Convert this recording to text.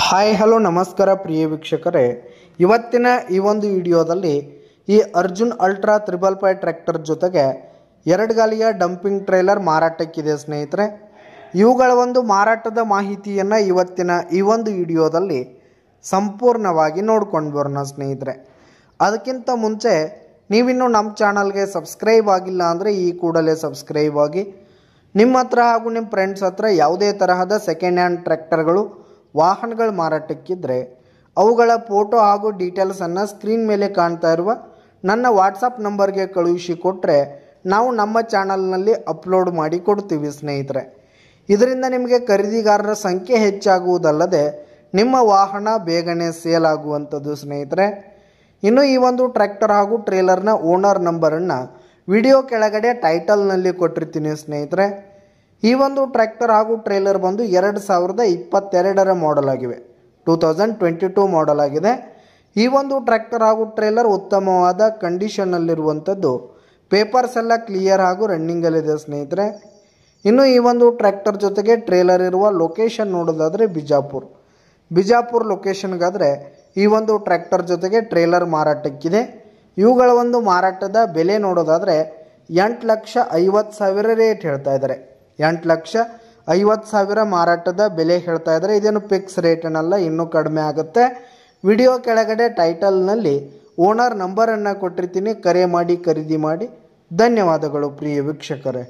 Hi hello ನಮಸ್ಕಾರ ಪ್ರಿಯ ವೀಕ್ಷಕರೇ, ಇವತ್ತಿನ ಈ ಒಂದು ವಿಡಿಯೋದಲ್ಲಿ ಈ ಅರ್ಜುನ್ ಅಲ್ಟ್ರಾ 555 ಟ್ರ್ಯಾಕ್ಟರ್ ಜೊತೆಗೆ ಎರಡು ಗಾಲಿಯ ಡಂಪಿಂಗ್ ಟ್ರೇಲರ್ ಮಾರಾಟಕ್ಕಿದೆ ಸ್ನೇಹಿತರೆ. ಇವುಗಳ ಒಂದು ಮಾರಾಟದ ಮಾಹಿತಿಯನ್ನು ಇವತ್ತಿನ ಈ ಒಂದು ವಿಡಿಯೋದಲ್ಲಿ ಸಂಪೂರ್ಣವಾಗಿ ನೋಡ್ಕೊಂಡು ಬರೋಣ ಸ್ನೇಹಿತರೆ. ಅದಕ್ಕಿಂತ ಮುಂಚೆ ನೀವಿನ್ನೂ ನಮ್ಮ ಚಾನಲ್ಗೆ ಸಬ್ಸ್ಕ್ರೈಬ್ ಆಗಿಲ್ಲ ಅಂದರೆ ಈ ಕೂಡಲೇ ಸಬ್ಸ್ಕ್ರೈಬ್ ಆಗಿ. ನಿಮ್ಮ ಹತ್ರ ಹಾಗೂ ನಿಮ್ಮ ಫ್ರೆಂಡ್ಸ್ ಹತ್ರ ಯಾವುದೇ ತರಹದ ಸೆಕೆಂಡ್ ಹ್ಯಾಂಡ್ ಟ್ರ್ಯಾಕ್ಟರ್ಗಳು ವಾಹನಗಳು ಮಾರಾಟಕ್ಕಿದ್ದರೆ ಅವುಗಳ ಫೋಟೋ ಹಾಗೂ ಡೀಟೇಲ್ಸನ್ನು ಸ್ಕ್ರೀನ್ ಮೇಲೆ ಕಾಣ್ತಾ ಇರುವ ನನ್ನ ವಾಟ್ಸಪ್ ನಂಬರ್ಗೆ ಕಳುಹಿಸಿ ಕೊಟ್ಟರೆ ನಾವು ನಮ್ಮ ಚಾನಲ್ನಲ್ಲಿ ಅಪ್ಲೋಡ್ ಮಾಡಿ ಕೊಡ್ತೀವಿ ಸ್ನೇಹಿತರೆ. ಇದರಿಂದ ನಿಮಗೆ ಖರೀದಿಗಾರರ ಸಂಖ್ಯೆ ಹೆಚ್ಚಾಗುವುದಲ್ಲದೆ ನಿಮ್ಮ ವಾಹನ ಬೇಗನೆ ಸೇಲ್ ಆಗುವಂಥದ್ದು ಸ್ನೇಹಿತರೆ. ಇನ್ನು ಈ ಒಂದು ಟ್ರ್ಯಾಕ್ಟರ್ ಹಾಗೂ ಟ್ರೇಲರ್ನ ಓನರ್ ನಂಬರನ್ನು ವಿಡಿಯೋ ಕೆಳಗಡೆ ಟೈಟಲ್ನಲ್ಲಿ ಕೊಟ್ಟಿರ್ತೀನಿ ಸ್ನೇಹಿತರೆ. ಈ ಒಂದು ಟ್ರ್ಯಾಕ್ಟರ್ ಹಾಗೂ ಟ್ರೇಲರ್ ಬಂದು 2022 ಮಾಡೆಲ್ ಆಗಿವೆ, 2022 ಮಾಡೆಲ್ ಆಗಿದೆ. ಈ ಒಂದು ಟ್ರ್ಯಾಕ್ಟರ್ ಹಾಗೂ ಟ್ರೇಲರ್ ಉತ್ತಮವಾದ ಕಂಡೀಷನ್ನಲ್ಲಿರುವಂಥದ್ದು, ಪೇಪರ್ಸ್ ಎಲ್ಲ ಕ್ಲಿಯರ್ ಹಾಗೂ ರನ್ನಿಂಗಲ್ಲಿದೆ ಸ್ನೇಹಿತರೆ. ಇನ್ನು ಈ ಒಂದು ಟ್ರ್ಯಾಕ್ಟರ್ ಜೊತೆಗೆ ಟ್ರೇಲರ್ ಇರುವ ಲೊಕೇಶನ್ ನೋಡೋದಾದರೆ ಬಿಜಾಪುರ್ ಲೊಕೇಶನ್ಗಾದರೆ ಈ ಒಂದು ಟ್ರ್ಯಾಕ್ಟರ್ ಜೊತೆಗೆ ಟ್ರೇಲರ್ ಮಾರಾಟಕ್ಕಿದೆ. ಇವುಗಳ ಒಂದು ಮಾರಾಟದ ಬೆಲೆ ನೋಡೋದಾದರೆ 8,50,000 ರೇಟ್ ಹೇಳ್ತಾ ಇದ್ದಾರೆ. 8,50,000 ಮಾರಾಟದ ಬೆಲೆ ಹೇಳ್ತಾ ಇದ್ದಾರೆ. ಇದೇನು ಫಿಕ್ಸ್ ರೇಟ್ ಏನಲ್ಲ, ಇನ್ನೂ ಕಡಿಮೆ ಆಗುತ್ತೆ. ವಿಡಿಯೋ ಕೆಳಗಡೆ ಟೈಟಲ್ನಲ್ಲಿ ಓನರ್ ನಂಬರನ್ನು ಕೊಟ್ಟಿರ್ತೀನಿ, ಕರೆ ಮಾಡಿ ಖರೀದಿ ಮಾಡಿ. ಧನ್ಯವಾದಗಳು ಪ್ರಿಯ ವೀಕ್ಷಕರೇ.